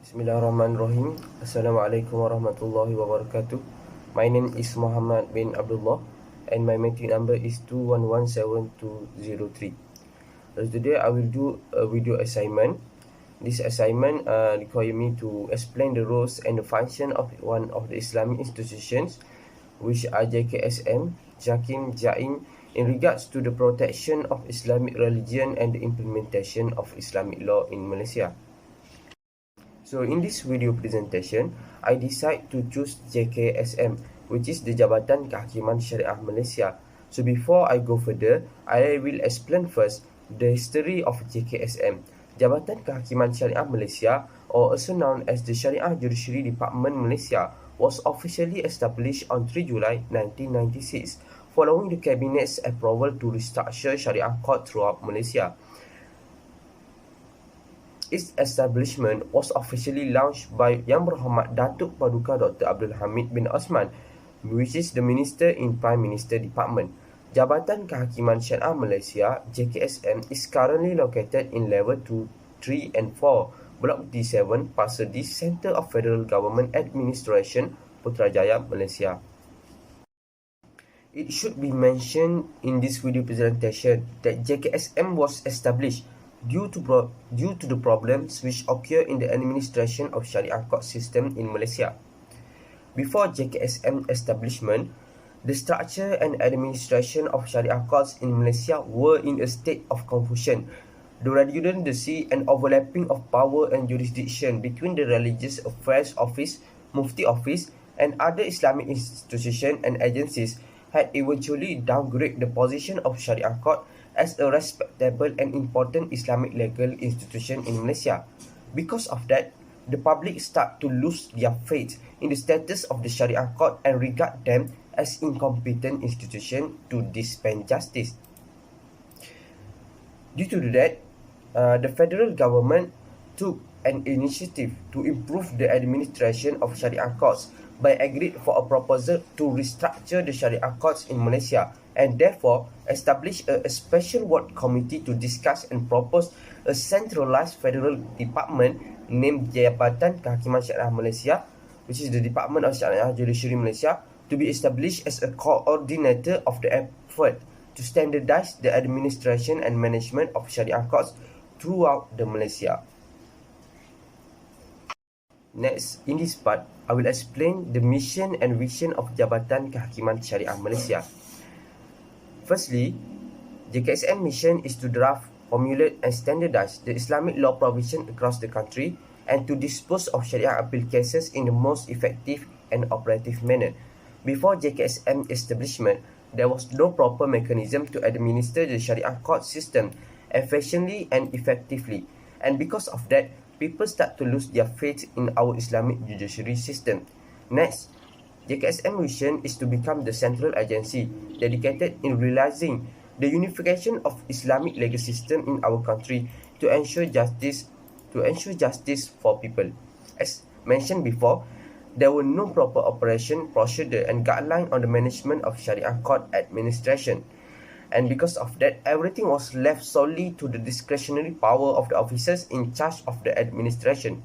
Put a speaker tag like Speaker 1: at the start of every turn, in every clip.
Speaker 1: Bismillahirrahmanirrahim. Assalamualaikum warahmatullahi wabarakatuh. My name is Muhammad bin Abdullah and my meeting number is 2117203. Today I will do a video assignment. This assignment require me to explain the roles and the function of one of the Islamic institutions, which are JKSM, Jakim, Jain, in regards to the protection of Islamic religion and the implementation of Islamic law in Malaysia. So in this video presentation, I decide to choose JKSM, which is the Jabatan Kehakiman Syariah Malaysia. So before I go further, I will explain first the history of JKSM. Jabatan Kehakiman Syariah Malaysia, or also known as the Syariah Judiciary Department Malaysia, was officially established on 3 July 1996, following the Cabinet's approval to restructure Syariah Court throughout Malaysia. Its establishment was officially launched by Yang Berhormat Datuk Paduka Dr. Abdul Hamid bin Osman, which is the Minister in Prime Minister Department. Jabatan Kehakiman Syariah Malaysia (JKSM) is currently located in level 2, 3 and 4, Block D7, Pasir-Ris, Centre of Federal Government Administration, Putrajaya, Malaysia. It should be mentioned in this video presentation that JKSM was established due to the problems which occur in the administration of Sharia court system in Malaysia. Before JKSM establishment, the structure and administration of Sharia courts in Malaysia were in a state of confusion. The redundancy and overlapping of power and jurisdiction between the Religious Affairs Office, Mufti Office, and other Islamic institutions and agencies had eventually downgraded the position of Sharia court as a respectable and important Islamic legal institution in Malaysia. Because of that, the public start to lose their faith in the status of the Sharia court and regard them as incompetent institution to dispense justice. Due to that, the federal government took an initiative to improve the administration of Sharia courts by agreed for a proposal to restructure the Sharia courts in Malaysia and therefore establish a special work committee to discuss and propose a centralized federal department named Jabatan Kehakiman Syariah Malaysia, which is the Department of Syariah Judiciary Malaysia, to be established as a coordinator of the effort to standardize the administration and management of Sharia courts throughout the Malaysia. Next, in this part, I will explain the mission and vision of Jabatan Kehakiman Syariah Malaysia. Firstly, JKSM mission is to draft, formulate and standardize the Islamic law provision across the country and to dispose of Sharia appeal cases in the most effective and operative manner. Before JKSM establishment, there was no proper mechanism to administer the Sharia court system efficiently and effectively, and because of that, people start to lose their faith in our Islamic judiciary system. Next, JKSM mission is to become the central agency dedicated in realizing the unification of Islamic legal system in our country to ensure justice for people. As mentioned before, there were no proper operation, procedure and guideline on the management of Sharia court administration. And because of that, everything was left solely to the discretionary power of the officers in charge of the administration.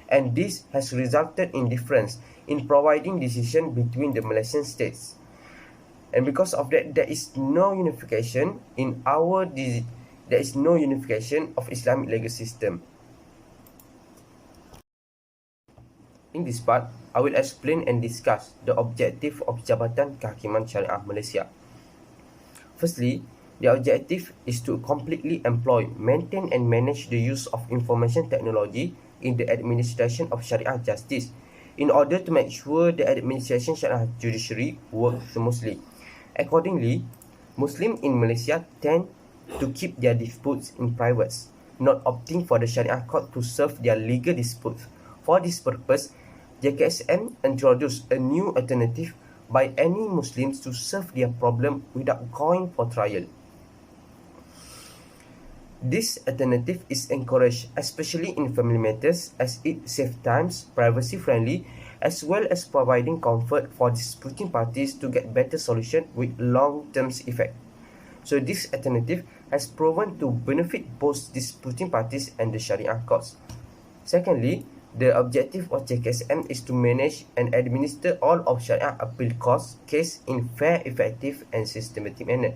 Speaker 1: And this has resulted in difference in providing decision between the Malaysian states. And because of that, there is no unification of Islamic legal system. In this part, I will explain and discuss the objective of Jabatan Kehakiman Syariah Malaysia. Firstly, the objective is to completely employ, maintain and manage the use of information technology in the administration of Sharia justice in order to make sure the administration Sharia judiciary works smoothly. Accordingly, Muslims in Malaysia tend to keep their disputes in private, not opting for the Sharia court to serve their legal disputes. For this purpose, JKSM introduced a new alternative by any Muslims to solve their problem without going for trial. This alternative is encouraged, especially in family matters, as it saves time, privacy friendly, as well as providing comfort for disputing parties to get better solution with long-term effect. So this alternative has proven to benefit both disputing parties and the Sharia courts. Secondly, The objective of JKSM is to manage and administer all of Sharia appeal case in fair, effective and systematic manner.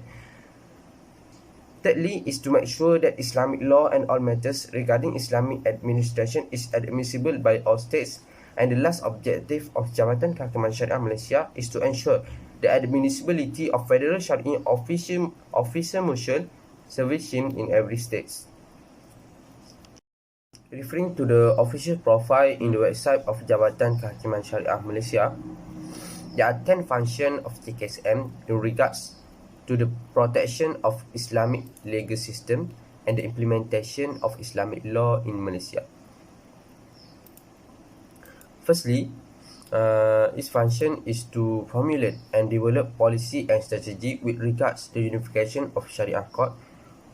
Speaker 1: Thirdly is to make sure that Islamic law and all matters regarding Islamic administration is admissible by all states. And the last objective of Jabatan Kehakiman Syariah Malaysia is to ensure the admissibility of Federal Syariah Officer Mutual Service Scheme in every state. Referring to the official profile in the website of Jabatan Kehakiman Syariah Malaysia, there are 10 functions of JKSM in regards to the protection of Islamic legal system and the implementation of Islamic law in Malaysia. Firstly, its function is to formulate and develop policy and strategy with regards to the unification of Sharia court,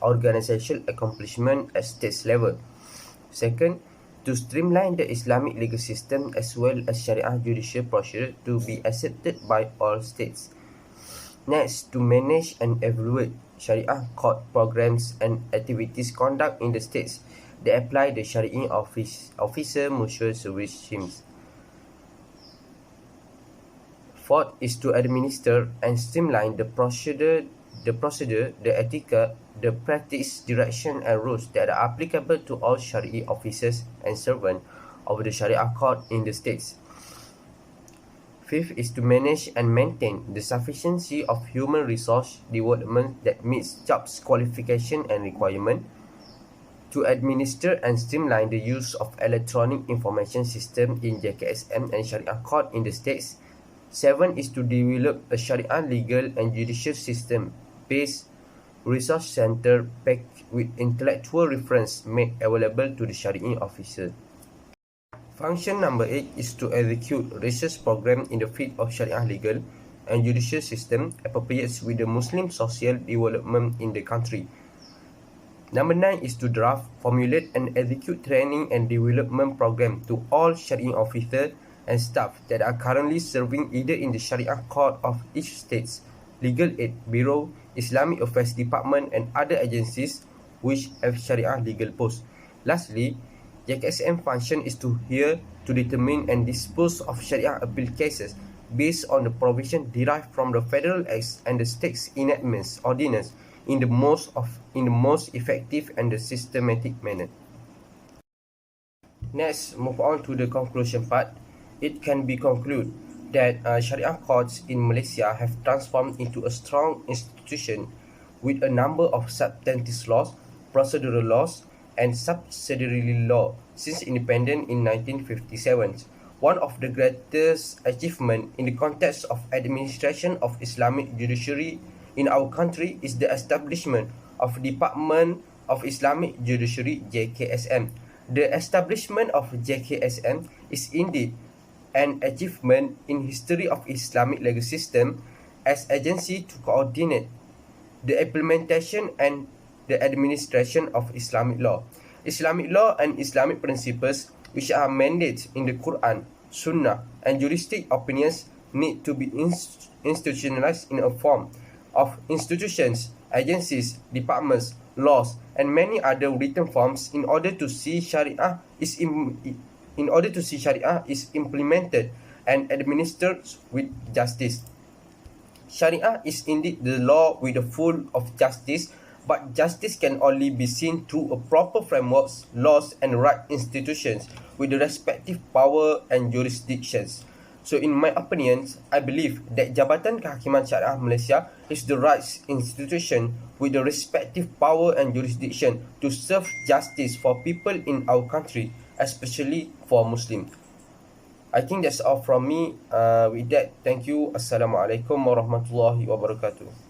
Speaker 1: organizational accomplishment at state level. Second, to streamline the Islamic legal system as well as Sharia judicial procedure to be accepted by all states. Next, to manage and evaluate Sharia court programs and activities conduct in the states that apply the Sharia Officer Mutual Service Schemes. Fourth is to administer and streamline the procedure, the etiquette, the practice, direction and rules that are applicable to all Sharia officers and servants of the Sharia court in the states. Fifth is to manage and maintain the sufficiency of human resource development that meets jobs qualification and requirement, to administer and streamline the use of electronic information system in JKSM and Sharia court in the states. 7 is to develop a Sharia legal and judicial system-based resource center packed with intellectual reference made available to the Sharia officer. Function number 8 is to execute research program in the field of Sharia legal and judicial system appropriate with the Muslim social development in the country. Number 9 is to draft, formulate and execute training and development program to all Sharia officers and staff that are currently serving either in the Sharia court of each state's legal aid bureau, Islamic Affairs Department and other agencies which have Sharia legal posts. Lastly, JKSM function is to hear, to determine and dispose of Sharia appeal cases based on the provision derived from the federal acts and the state's enactments ordinance in the most effective and the systematic manner. Next, move on to the conclusion part. It can be concluded that Sharia courts in Malaysia have transformed into a strong institution with a number of substantive laws, procedural laws, and subsidiary law since independence in 1957. One of the greatest achievements in the context of administration of Islamic judiciary in our country is the establishment of Department of Islamic Judiciary (JKSM). The establishment of JKSM is indeed an achievement in history of Islamic legal system as agency to coordinate the implementation and the administration of Islamic law. Islamic law and Islamic principles which are mandated in the Quran, Sunnah and juristic opinions need to be institutionalized in a form of institutions, agencies, departments, laws and many other written forms in order to see Sharia is implemented and administered with justice. Sharia is indeed the law with the full of justice, but justice can only be seen through a proper frameworks, laws and right institutions with the respective power and jurisdictions. So in my opinion, I believe that Jabatan Kehakiman Syariah Malaysia is the right institution with the respective power and jurisdiction to serve justice for people in our country, especially for Muslims. I think that's all from me. With that, thank you. Assalamualaikum warahmatullahi wabarakatuh.